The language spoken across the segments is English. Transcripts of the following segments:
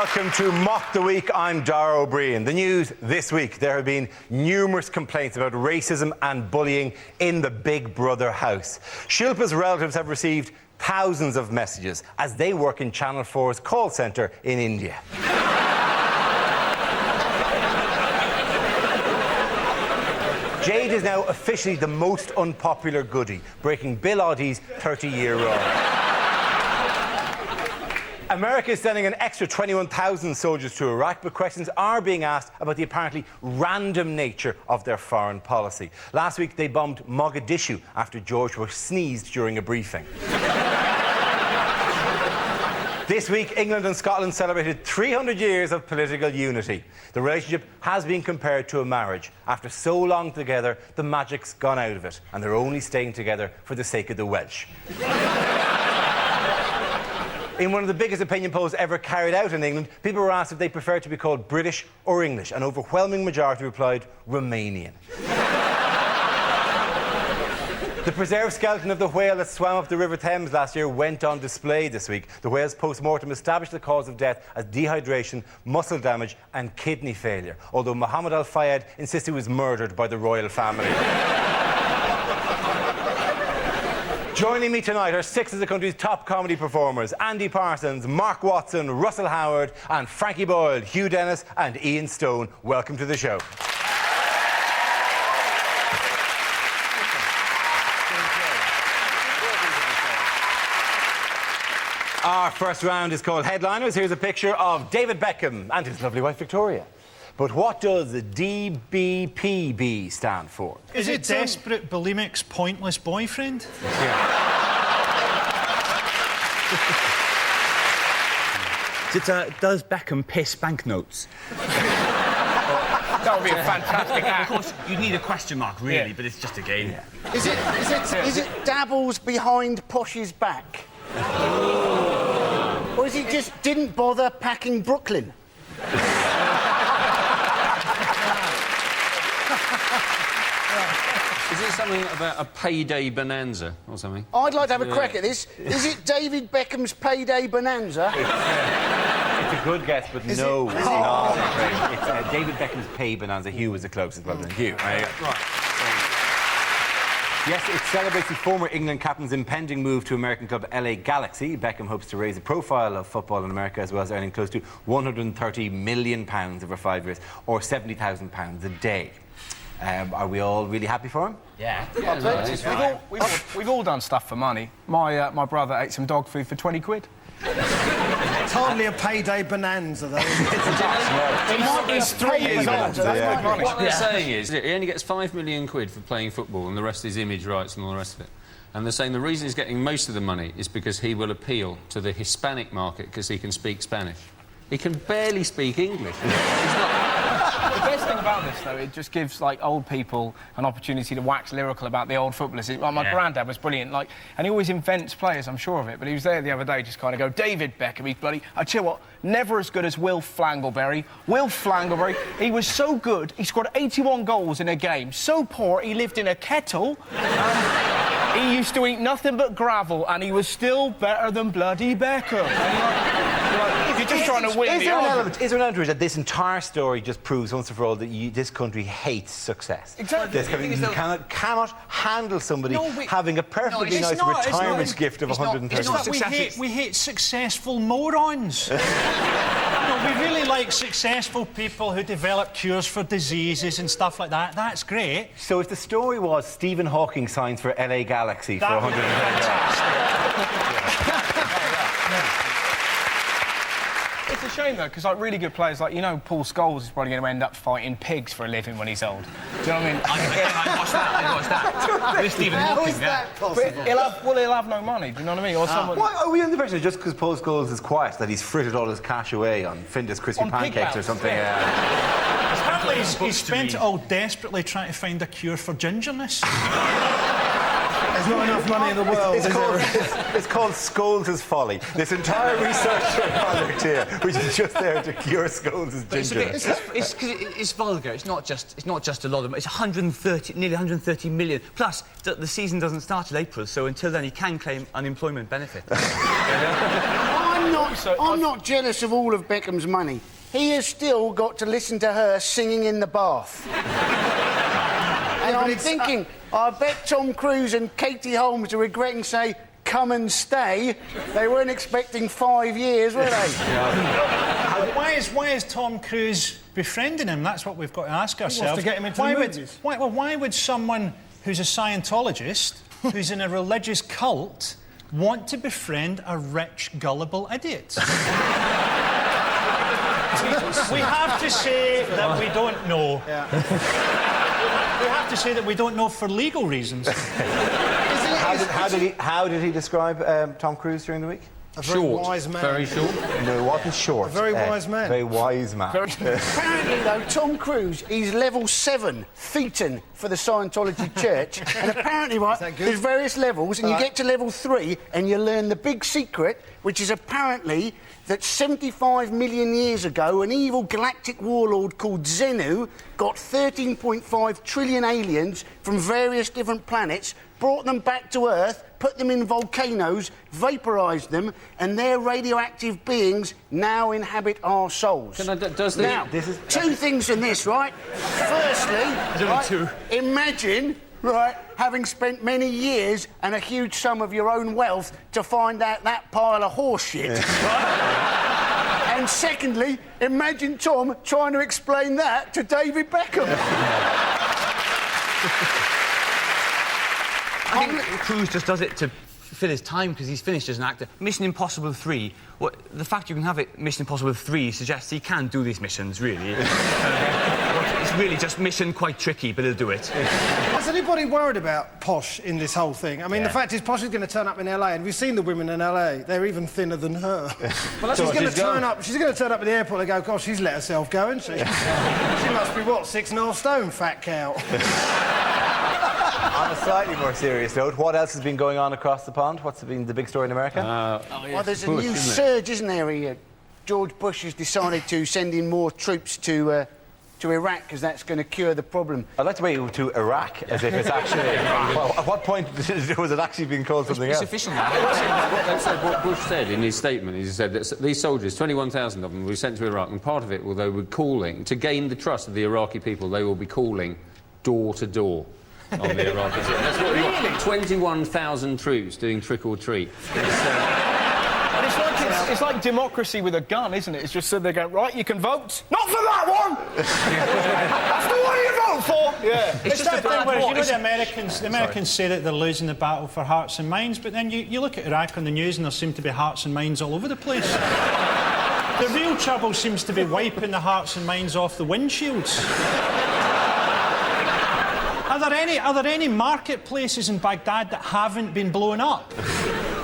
welcome to Mock the Week. I'm Dara O'Brien. The news this week: there have been numerous complaints about racism and bullying in the Big Brother house. Shilpa's relatives have received thousands of messages as they work in Channel 4's call centre in India. Jade is now officially the most unpopular goodie, breaking Bill Oddie's 30-year run. America is sending an extra 21,000 soldiers to Iraq, but questions are being asked about the apparently random nature of their foreign policy. Last week, they bombed Mogadishu after George Bush sneezed during a briefing. This week, England and Scotland celebrated 300 years of political unity. The relationship has been compared to a marriage. After so long together, the magic's gone out of it, and they're only staying together for the sake of the Welsh. In one of the biggest opinion polls ever carried out in England, people were asked if they preferred to be called British or English. An overwhelming majority replied Romanian. The preserved skeleton of the whale that swam up the River Thames last year went on display this week. The whale's post-mortem established the cause of death as dehydration, muscle damage and kidney failure, although Mohammed Al Fayed insists he was murdered by the royal family. Joining me tonight are six of the country's top comedy performers: Andy Parsons, Mark Watson, Russell Howard and Frankie Boyle, Hugh Dennis and Ian Stone. Welcome to the show. Our first round is called Headliners. Here's a picture of David Beckham and his lovely wife Victoria. But what does the DBPB stand for? Is it Desperate Bulimic's Pointless Boyfriend? Yeah. Does Beckham piss banknotes? That would be a fantastic act. Of course, you need a question mark, really, but it's just a game. Yeah. Is it dabbles behind Posh's back? Or is he just didn't bother packing Brooklyn? Is it something about a payday bonanza or something? I'd like to have a crack at this. Is it David Beckham's payday bonanza? It's a good guess, but no, it's not. It's David Beckham's pay bonanza. Hugh was the closest, rather than Hugh. Right. Yes, it celebrates the former England captain's impending move to American club LA Galaxy. Beckham hopes to raise the profile of football in America, as well as earning close to £130 million over 5 years, or £70,000 a day. Are we all really happy for him? Yeah. We've all done stuff for money. My brother ate some dog food for 20 quid. It's hardly a payday bonanza, though. It's 3 years old. What they're saying is he only gets £5 million for playing football and the rest is image rights and all the rest of it. And they're saying the reason he's getting most of the money is because he will appeal to the Hispanic market because he can speak Spanish. He can barely speak English. The best thing about this, though, it just gives, like, old people an opportunity to wax lyrical about the old footballers. Like, my granddad was brilliant, like, and he always invents players, I'm sure of it, but he was there the other day just kind of go, David Beckham, he's bloody... I tell you what, never as good as Will Flangleberry. Will Flangleberry, he was so good, he scored 81 goals in a game. So poor, he lived in a kettle. He used to eat nothing but gravel, and he was still better than bloody Beckham. You're just trying to win the argument. Is there an element that this entire story just proves once and for all that this country hates success? Exactly. You cannot handle somebody having a perfectly nice retirement gift of 130. We hate successful morons. We really like successful people who develop cures for diseases and stuff like that. That's great. So if the story was Stephen Hawking signs for LA Galaxy for 130 It's a shame, though, because, like, really good players, like, you know, Paul Scholes is probably going to end up fighting pigs for a living when he's old. Do you know what I mean? I watched that. With Stephen Hawking, But he'll have no money, do you know what I mean? Or someone... Why are we under pressure just because Paul Scholes is quiet that he's frittered all his cash away on Findus crispy pancakes or something? Apparently he spent it all desperately trying to find a cure for gingerness. There's not enough money in the world. It's called Scholes' Folly. This entire research project here, which is just there to cure Scholes' gingerness. It's vulgar. It's not just a lot of money. It's nearly 130 million. Plus, the season doesn't start till April, so until then he can claim unemployment benefit. I'm I'm not jealous of all of Beckham's money. He has still got to listen to her singing in the bath. And I'm thinking, I bet Tom Cruise and Katie Holmes are regretting say, come and stay. They weren't expecting 5 years, were they? Why is Tom Cruise befriending him? That's what we've got to ask ourselves. He wants to get him into the movies. Why would someone who's a Scientologist, who's in a religious cult, want to befriend a rich, gullible idiot? We have to say that we don't know. Yeah. We have to say that we don't know for legal reasons. How did he describe Tom Cruise during the week? A very wise man. Very short. No, he wasn't short. A very wise man. Very wise man. Apparently, though, Tom Cruise, he's level 7 thetan for the Scientology Church. And apparently, right, there's various levels, and you get to level 3, and you learn the big secret, which is apparently that 75 million years ago, an evil galactic warlord called Xenu got 13.5 trillion aliens from various different planets, brought them back to Earth, put them in volcanoes, vaporised them, and their radioactive beings now inhabit our souls. Now, two things in this, right? Firstly, right, imagine, right, having spent many years and a huge sum of your own wealth to find out that pile of horse shit, right? And secondly, imagine Tom trying to explain that to David Beckham. I think Cruise just does it to fill his time because he's finished as an actor. Mission Impossible 3, the fact you can have it Mission Impossible 3 suggests he can do these missions, really. It's really just mission quite tricky, but he'll do it. Is anybody worried about Posh in this whole thing? I mean, the fact is Posh is going to turn up in LA, and we've seen the women in LA. They're even thinner than her. Well, she's going to turn up. She's going to turn up at the airport and go, "Gosh, she's let herself go, isn't she?" She must be what, 6.5 stone, fat cow. On a slightly more serious note, what else has been going on across the pond? What's been the big story in America? Well, there's a new surge, isn't there? George Bush has decided to send in more troops to Iraq because that's going to cure the problem. I'd like to wait to Iraq as if it's actually... Well, at what point was it actually being called something else? It's official now. What Bush said in his statement, he said that these soldiers, 21,000 of them, were sent to Iraq, and part of it, although we're calling, to gain the trust of the Iraqi people, they will be calling door to door on the Iraqi people. That's what we got. 21,000 troops doing trick-or-treat. It's like democracy with a gun, isn't it? It's just so they go, right, you can vote. Not for that one! That's the one you vote for! Yeah. It's just that thing where, you know, the Americans say that they're losing the battle for hearts and minds, but then you look at Iraq on the news and there seem to be hearts and minds all over the place. The real trouble seems to be wiping the hearts and minds off the windshields. Are there any marketplaces in Baghdad that haven't been blown up?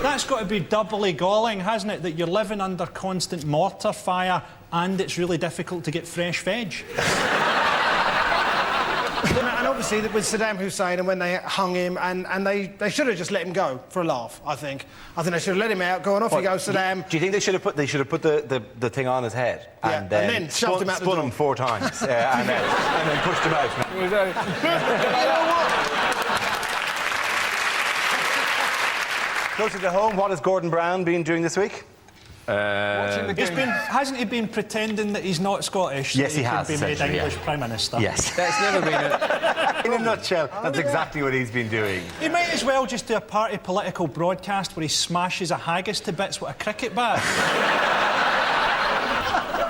That's got to be doubly galling, hasn't it, that you're living under constant mortar fire and it's really difficult to get fresh veg? And obviously with Saddam Hussein and when they hung him, and they should have just let him go for a laugh, I think. I think they should have let him out, go on, off you go, Saddam. Do you think they should have put the thing on his head and then shoved him out the door? Spun him 4 times and then pushed him out? Closer to home, what has Gordon Brown been doing this week? Hasn't he been pretending that he's not Scottish? Yes, he has. Be made English Prime Minister. Yes. That's never been In a nutshell, that's exactly what he's been doing. He might as well just do a party political broadcast where he smashes a haggis to bits with a cricket bat.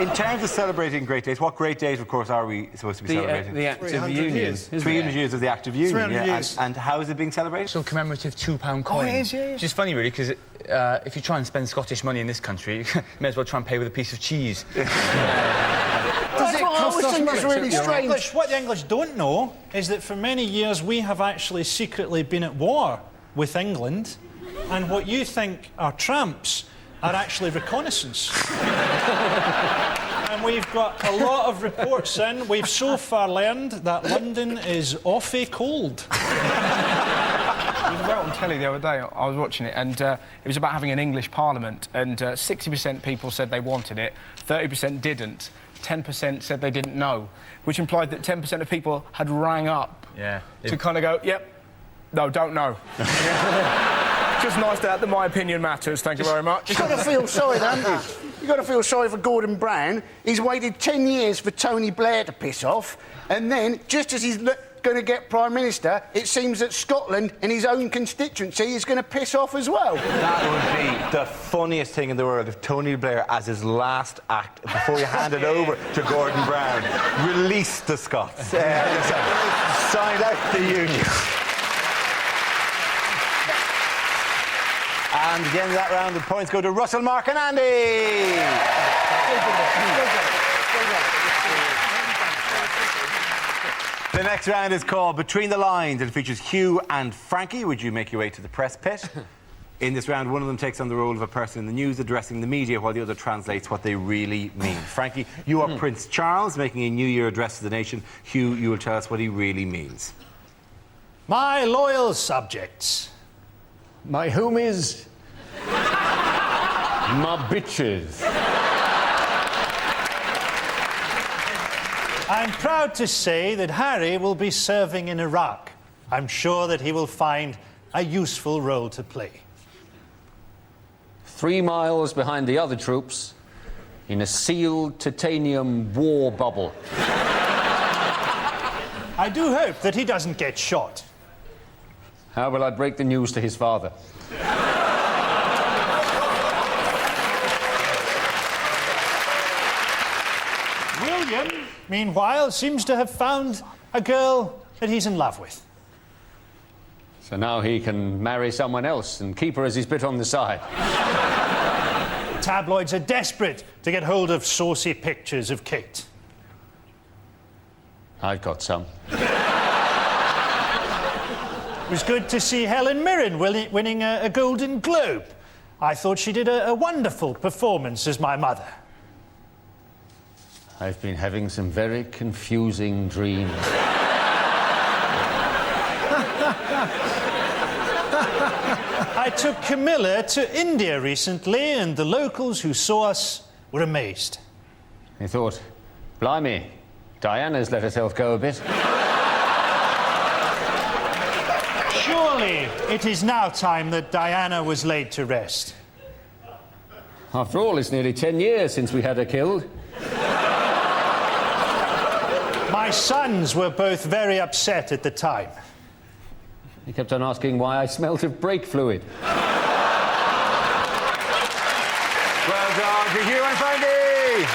In terms of celebrating great days, what great days, of course, are we supposed to be celebrating? The Act of Union. 300 years of the Act of Union. 300 years. And how is it being celebrated? So commemorative £2 coin. it is, yeah. Which is funny, really, because if you try and spend Scottish money in this country, you may as well try and pay with a piece of cheese. That's what I always think is really strange. What the English don't know is that for many years we have actually secretly been at war with England, and what you think are tramps are actually reconnaissance. And we've got a lot of reports in. We've so far learned that London is awfully cold. It was about on telly the other day, I was watching it, and it was about having an English Parliament, and 60% people said they wanted it, 30% didn't, 10% said they didn't know, which implied that 10% of people had rang up to kind of go, yep, no, don't know. Just nice that my opinion matters, thank you very much. You've got to feel sorry, haven't you? You've got to feel sorry for Gordon Brown. He's waited 10 years for Tony Blair to piss off, and then, just as he's going to get Prime Minister, it seems that Scotland, in his own constituency, is going to piss off as well. That would be the funniest thing in the world if Tony Blair, as his last act, before you hand it over to Gordon Brown, released the Scots. Signed out the Union. And at the end of that round, the points go to Russell, Mark and Andy. The next round is called Between the Lines. It features Hugh and Frankie. Would you make your way to the press pit? In this round, one of them takes on the role of a person in the news addressing the media while the other translates what they really mean. Frankie, you are Prince Charles making a New Year address to the nation. Hugh, you will tell us what he really means. My loyal subjects. My homies. My bitches. I'm proud to say that Harry will be serving in Iraq. I'm sure that he will find a useful role to play. 3 miles behind the other troops, in a sealed titanium war bubble. I do hope that he doesn't get shot. How will I break the news to his father? William, meanwhile, seems to have found a girl that he's in love with. So now he can marry someone else and keep her as his bit on the side. Tabloids are desperate to get hold of saucy pictures of Kate. I've got some. It was good to see Helen Mirren winning a Golden Globe. I thought she did a wonderful performance as my mother. I've been having some very confusing dreams. I took Camilla to India recently, and the locals who saw us were amazed. They thought, blimey, Diana's let herself go a bit. Surely it is now time that Diana was laid to rest. After all, it's nearly 10 years since we had her killed. My sons were both very upset at the time. He kept on asking why I smelt of brake fluid. Well done to Hugh and Frankie!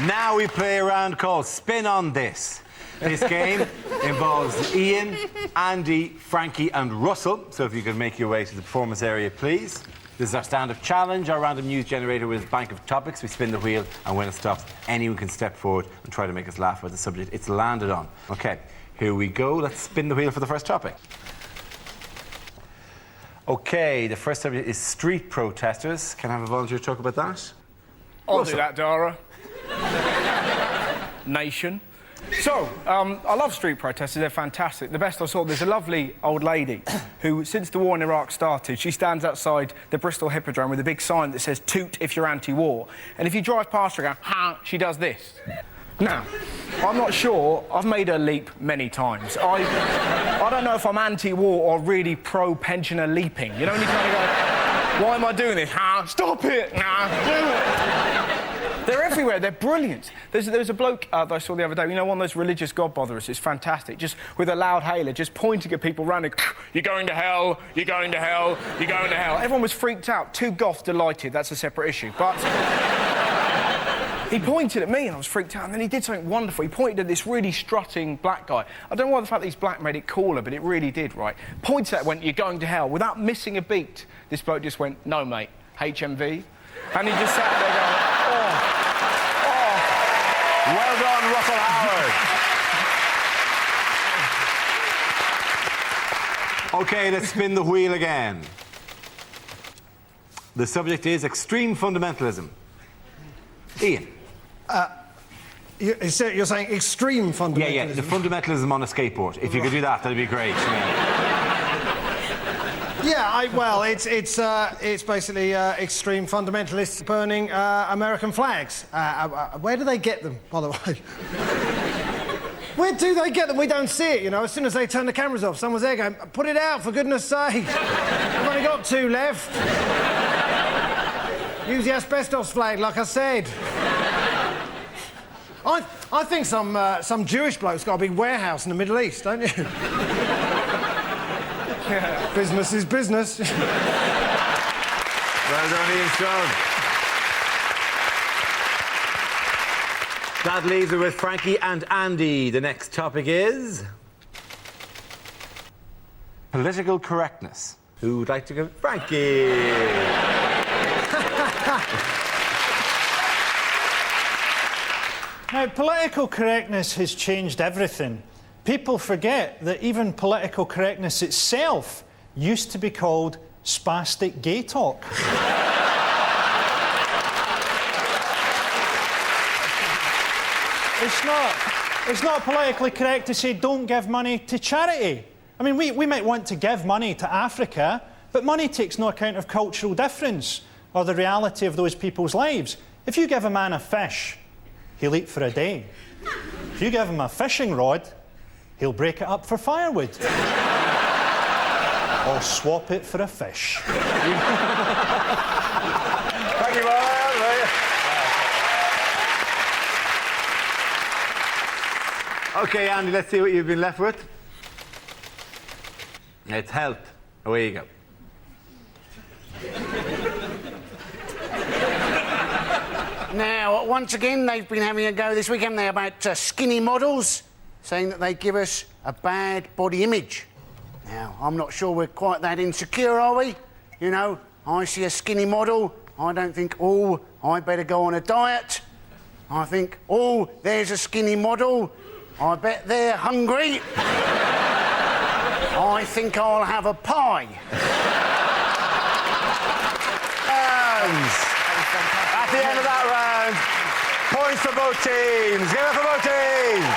Now we play a round called Spin on This. This game involves Ian, Andy, Frankie and Russell. So if you could make your way to the performance area, please. This is our stand-up challenge, our random news generator with a bank of topics. We spin the wheel, and when it stops, anyone can step forward and try to make us laugh about the subject it's landed on. OK, here we go. Let's spin the wheel for the first topic. OK, the first subject is street protesters. Can I have a volunteer talk about that? I'll do that, Dara. Nation. So, I love street protesters, they're fantastic. The best I saw, there's a lovely old lady who, since the war in Iraq started, she stands outside the Bristol Hippodrome with a big sign that says, toot if you're anti-war. And if you drive past her and go, ha, she does this. Now, I'm not sure, I've made her leap many times. I don't know if I'm anti-war or really pro-pensioner leaping. You know, when you kind of go, why am I doing this? Ha, stop it, nah, do it. They're everywhere, they're brilliant. There's a bloke that I saw the other day, you know, one of those religious godbotherers, it's fantastic, just with a loud hailer, just pointing at people running, you're going to hell, you're going to hell, you're going to hell. Everyone was freaked out, too goth delighted, that's a separate issue, but... He pointed at me and I was freaked out, and then he did something wonderful. He pointed at this really strutting black guy. I don't know why the fact that he's black made it cooler, but it really did, right? Pointed at it, went, you're going to hell. Without missing a beat, this bloke just went, no, mate, HMV. And he just sat there going, oh. Well done, Russell Howard. OK, let's spin the wheel again. The subject is extreme fundamentalism. Ian. You're saying extreme fundamentalism? Yeah, the fundamentalism on a skateboard. If you could do that, that'd be great. Yeah, well, it's basically extreme fundamentalists burning American flags. Where do they get them, by the way? Where do they get them? We don't see it, you know. As soon as they turn the cameras off, someone's there going, put it out, for goodness sake. I've only got 2 left. Use the asbestos flag, like I said. I think some Jewish bloke's got a big warehouse in the Middle East, don't you? Business is business. Well done, Ian Strong. That leaves it with Frankie and Andy. The next topic is... political correctness. Who would like to go? Frankie! Now, political correctness has changed everything. People forget that even political correctness itself used to be called spastic gay talk. It's not politically correct to say don't give money to charity. I mean, we might want to give money to Africa, but money takes no account of cultural difference or the reality of those people's lives. If you give a man a fish, he'll eat for a day. If you give him a fishing rod, he'll break it up for firewood. Or swap it for a fish. Thank you, Boyle. OK, Andy, let's see what you've been left with. It's health. Away you go. Now, once again, they've been having a go this week, haven't they, about skinny models, saying that they give us a bad body image. Now, I'm not sure we're quite that insecure, are we? You know, I see a skinny model, I don't think, oh, I better go on a diet. I think, oh, there's a skinny model, I bet they're hungry. I think I'll have a pie. At the end of that round, points for both teams. Give it for both teams.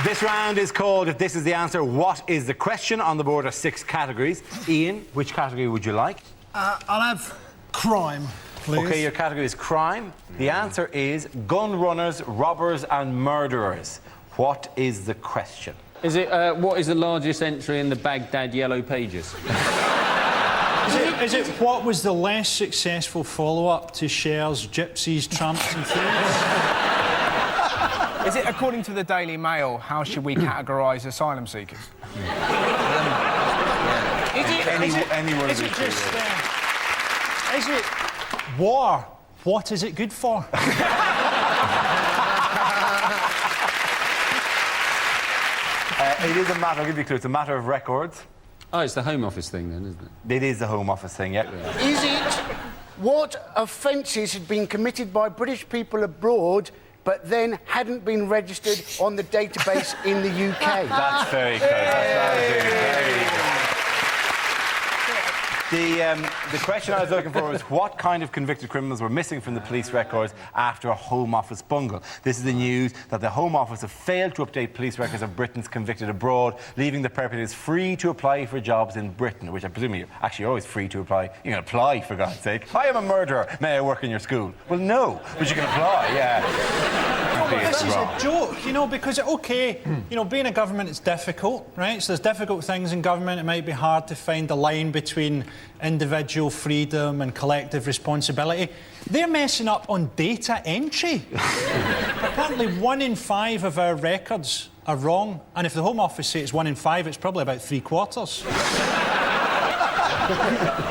This round is called If This Is the Answer, What Is the Question? On the board are 6 categories. Ian, which category would you like? I'll have crime, please. OK, your category is crime. The answer is gun runners, robbers and murderers. What is the question? Is it, what is the largest entry in the Baghdad Yellow Pages? Is it what was the less successful follow-up to Cher's Gypsies, Tramps and Thieves? Is it, according to the Daily Mail, how should we categorise asylum seekers? Is it war? What is it good for? It is a matter, I'll give you a clue, it's a matter of records. Oh, it's the Home Office thing then, isn't it? It is the Home Office thing, yeah. Is it what offences had been committed by British people abroad but then hadn't been registered on the database in the UK? That's very close. That's very good. The question I was looking for was what kind of convicted criminals were missing from the police records after a Home Office bungle. This is the news that the Home Office have failed to update police records of Britons convicted abroad, leaving the perpetrators free to apply for jobs in Britain, which I presume you're actually always free to apply. You can apply, for God's sake. I am a murderer. May I work in your school? Well, no, but you can apply, yeah. This is a joke, you know, because, OK, you know, being a government is difficult, right? So there's difficult things in government. It might be hard to find the line between individual freedom and collective responsibility. They're messing up on data entry. Apparently 1 in 5 of our records are wrong, and if the Home Office say it's 1 in 5, it's probably about 3/4.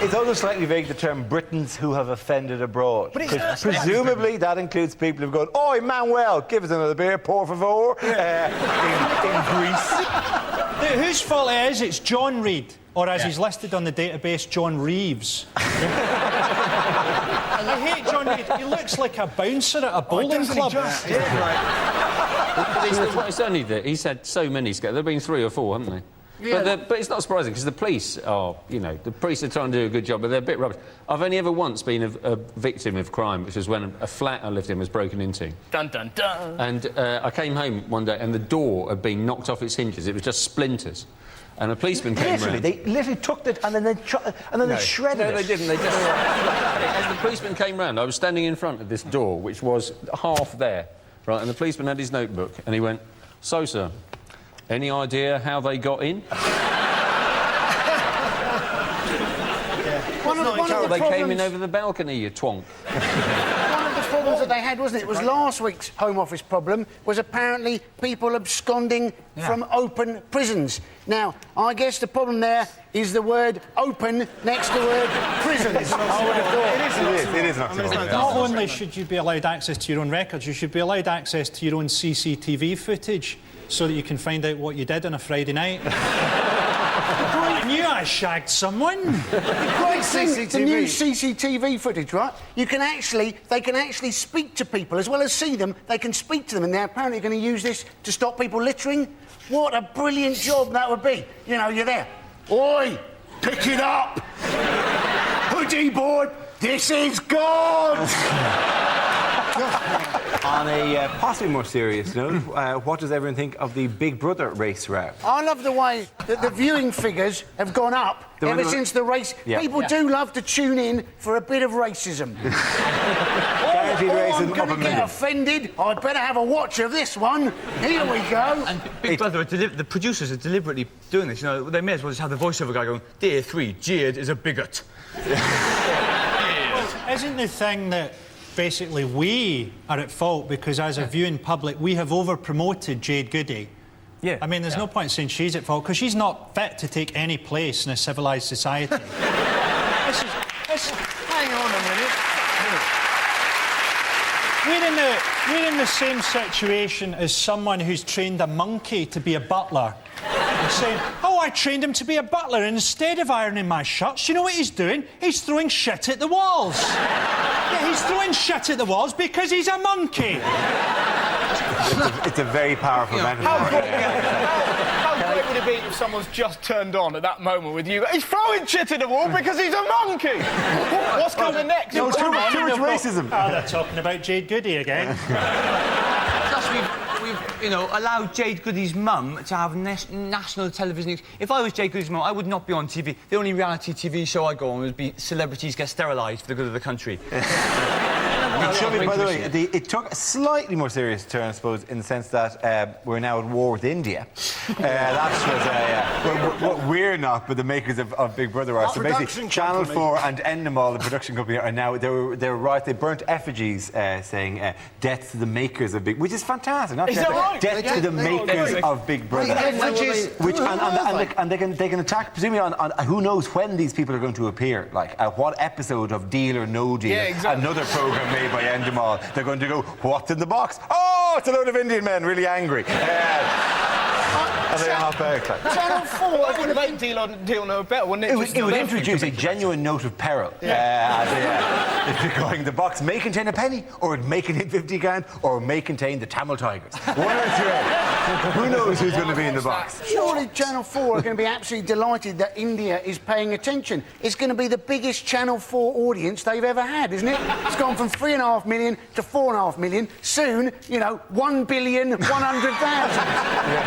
It's also slightly vague, the term Britons who have offended abroad. But presumably that includes people who've gone, "Oh, Manuel, give us another beer, por favor," in Greece. Whose fault it is? It's John Reid, or as he's listed on the database, John Reeves. I hate John Reid. He looks like a bouncer at a bowling club. It's only that he's had so many scandals. There have been 3 or 4, haven't they? Yeah. But it's not surprising, because the police are, the police are trying to do a good job, but they're a bit rubbish. I've only ever once been a victim of crime, which was when a flat I lived in was broken into. Dun, dun, dun. And I came home one day and the door had been knocked off its hinges. It was just splinters. And a policeman came round. They literally took it and then they shredded it. No, they didn't. They just... As the policeman came round, I was standing in front of this door, which was half there, right? And the policeman had his notebook and he went, "So, sir, any idea how they got in?" They came in over the balcony, you twonk. One of the problems that they had, wasn't it? It was last week's Home Office problem, was apparently people absconding from open prisons. Now, I guess the problem there is the word open next to the word prisons. I would have thought. It is not so bad. Not only should you be allowed access to your own records, you should be allowed access to your own CCTV footage so that you can find out what you did on a Friday night. I knew I shagged someone. Great thing, the new CCTV footage, right? They can actually speak to people as well as see them. They can speak to them, and they're apparently going to use this to stop people littering. What a brilliant job that would be. You're there. Oi, pick it up. Hoodie board, this is God. On a possibly more serious note, what does everyone think of the Big Brother race route? I love the way that the viewing figures have gone up ever since the race. Yeah. People do love to tune in for a bit of racism. Guaranteed racism I'm of going a to get million. offended. I'd better have a watch of this one. Here we go. And Big Brother, the producers are deliberately doing this. They may as well just have the voiceover guy going, "Day 3, Jade is a bigot." Isn't the thing that basically we are at fault because as a viewing public we have over-promoted Jade Goody? Yeah. I mean, there's no point saying she's at fault because she's not fit to take any place in a civilised society. Hang on a minute. We're in the same situation as someone who's trained a monkey to be a butler. And saying, "Oh, I trained him to be a butler, and instead of ironing my shirts, you know what he's doing? He's throwing shit at the walls." Yeah, he's throwing shit at the walls because he's a monkey. It's a very powerful metaphor. How great would it be if someone's just turned on at that moment with you? He's throwing shit at the wall because he's a monkey. What's coming next? No, too much racism. Oh, they're talking about Jade Goody again. Plus, we've allowed Jade Goody's mum to have national television. If I was Jade Goody's mum, I would not be on TV. The only reality TV show I'd go on would be celebrities get sterilised for the good of the country. By the way, it took a slightly more serious turn, I suppose, in the sense that we're now at war with India. What we're not, but the makers of Big Brother are. So basically, Channel 4 and Endemol, the production company, are now they burnt effigies saying "Death to the makers of Big," which is fantastic. Not death to the makers of Big Brother. And they can attack presumably on who knows when these people are going to appear. Like what episode of Deal or No Deal, another programme made by Endemol, they're going to go, "What's in the box? Oh, it's a load of Indian men really angry." And they hop out. Channel 4 That would make Deal No Better, wouldn't it? It would introduce a genuine note of peril. If you're going, the box may contain a penny, or it may contain 50 grand, or it may contain the Tamil Tigers. One or two. Who knows who's going to be in the box? Surely Channel 4 are going to be absolutely delighted that India is paying attention. It's going to be the biggest Channel 4 audience they've ever had, isn't it? It's gone from 3.5 million to 4.5 million. Soon, 1,100,000.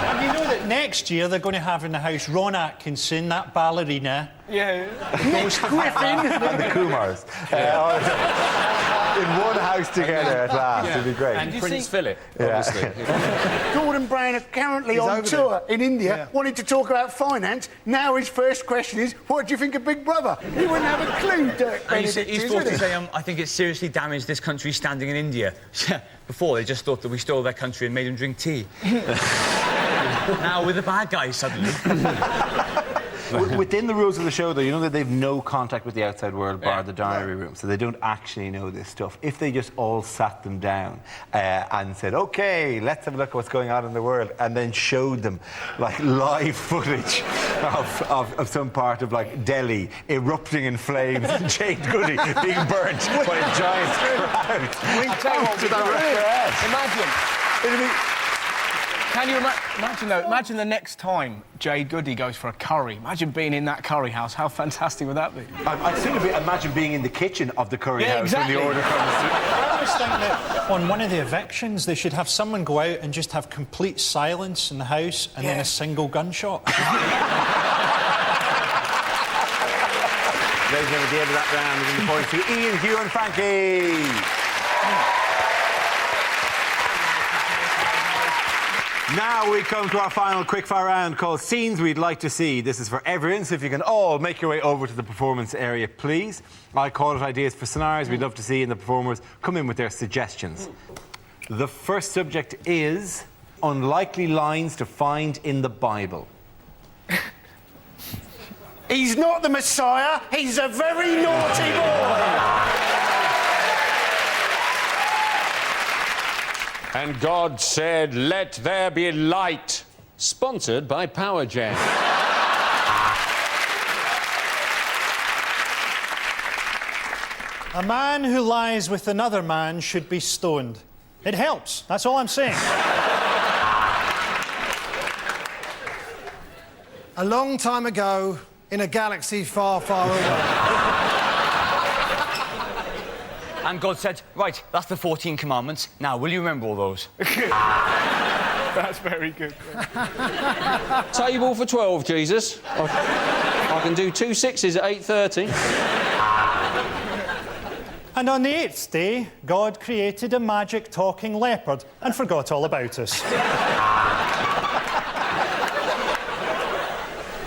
And you know that next year they're going to have in the house Ron Atkinson, that ballerina. Yeah. Nick Griffin. And the Kumars. In one house together at last. It'd be great. And Prince Philip, obviously. Gordon Brown are currently on tour in India, wanting to talk about finance. Now his first question is, what do you think of Big Brother? He wouldn't have a clue, Dirk Benedict, He's forced to say, I think it's seriously damaged this country's standing in India. Before, they just thought that we stole their country and made them drink tea. Now we're the bad guys, suddenly. Within the rules of the show, though, you know that they've no contact with the outside world, bar the diary room, so they don't actually know this stuff. If they just all sat them down and said, "OK, let's have a look at what's going on in the world," and then showed them, like, live footage of some part of, like, Delhi erupting in flames and Jade Goody being burnt by a giant crowd. Imagine. Can you imagine, though? Imagine the next time Jade Goody goes for a curry. Imagine being in that curry house. How fantastic would that be? I'd still imagine being in the kitchen of the curry house exactly. when the order comes through. I always think that on one of the evictions, they should have someone go out and just have complete silence in the house and then a single gunshot. Ladies and gentlemen, at the end of that round, we're going to point to Ian, Hugh and Frankie. Now we come to our final quickfire round called Scenes We'd Like to See. This is for everyone, so if you can all make your way over to the performance area, please. I call it ideas for scenarios we'd love to see, and the performers come in with their suggestions. The first subject is unlikely lines to find in the Bible. He's not the Messiah, he's a very naughty boy. And God said, "Let there be light." Sponsored by Power Gen. A man who lies with another man should be stoned. It helps, that's all I'm saying. A long time ago, in a galaxy far, far away. And God said, right, that's the 14 commandments. Now, will you remember all those? That's very good. Table for 12, Jesus. I can do 2 6s at 8:30. And on the 8th day, God created a magic talking leopard and forgot all about us.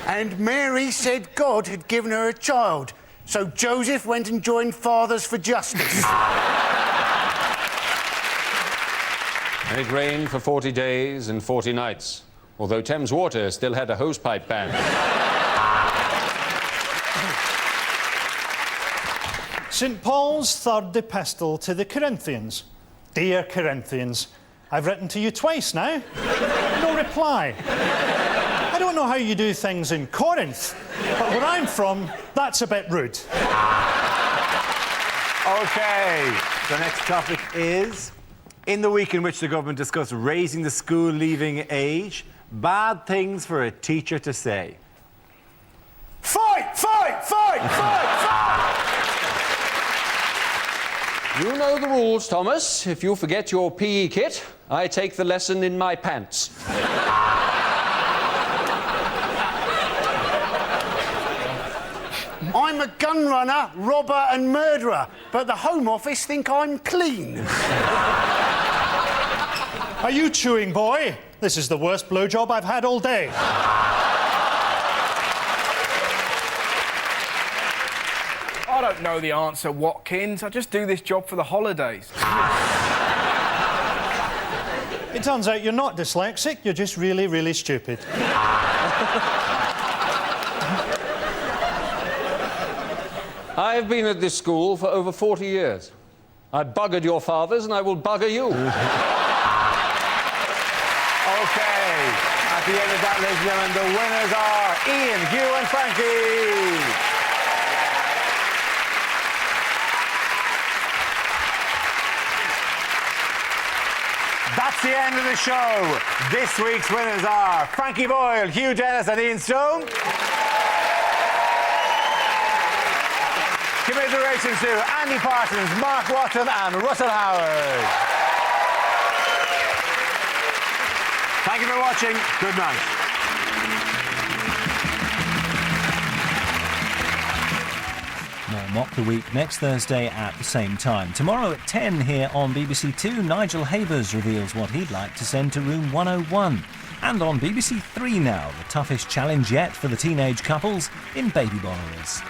And Mary said God had given her a child, so Joseph went and joined Fathers for Justice. And it rained for 40 days and 40 nights, although Thames Water still had a hosepipe ban. St. Paul's third epistle to the Corinthians. Dear Corinthians, I've written to you twice now. No reply. I don't know how you do things in Corinth, but where I'm from, that's a bit rude. OK, the next topic is... In the week in which the government discussed raising the school leaving age, bad things for a teacher to say. Fight! Fight! Fight! Fight! Fight! You know the rules, Thomas. If you forget your PE kit, I take the lesson in my pants. I'm a gun runner, robber and murderer, but the Home Office think I'm clean. Are you chewing, boy? This is the worst blowjob I've had all day. I don't know the answer, Watkins. I just do this job for the holidays. It turns out you're not dyslexic, you're just really, really stupid. I have been at this school for over 40 years. I buggered your fathers and I will bugger you. OK, at the end of that, ladies and gentlemen, the winners are Ian, Hugh and Frankie. That's the end of the show. This week's winners are Frankie Boyle, Hugh Dennis and Ian Stone. Commiserations to Andy Parsons, Mark Watson and Russell Howard. Thank you for watching. Good night. More Mock the Week next Thursday at the same time. Tomorrow at 10 here on BBC Two, Nigel Havers reveals what he'd like to send to room 101. And on BBC Three now, the toughest challenge yet for the teenage couples in Baby Borrowers.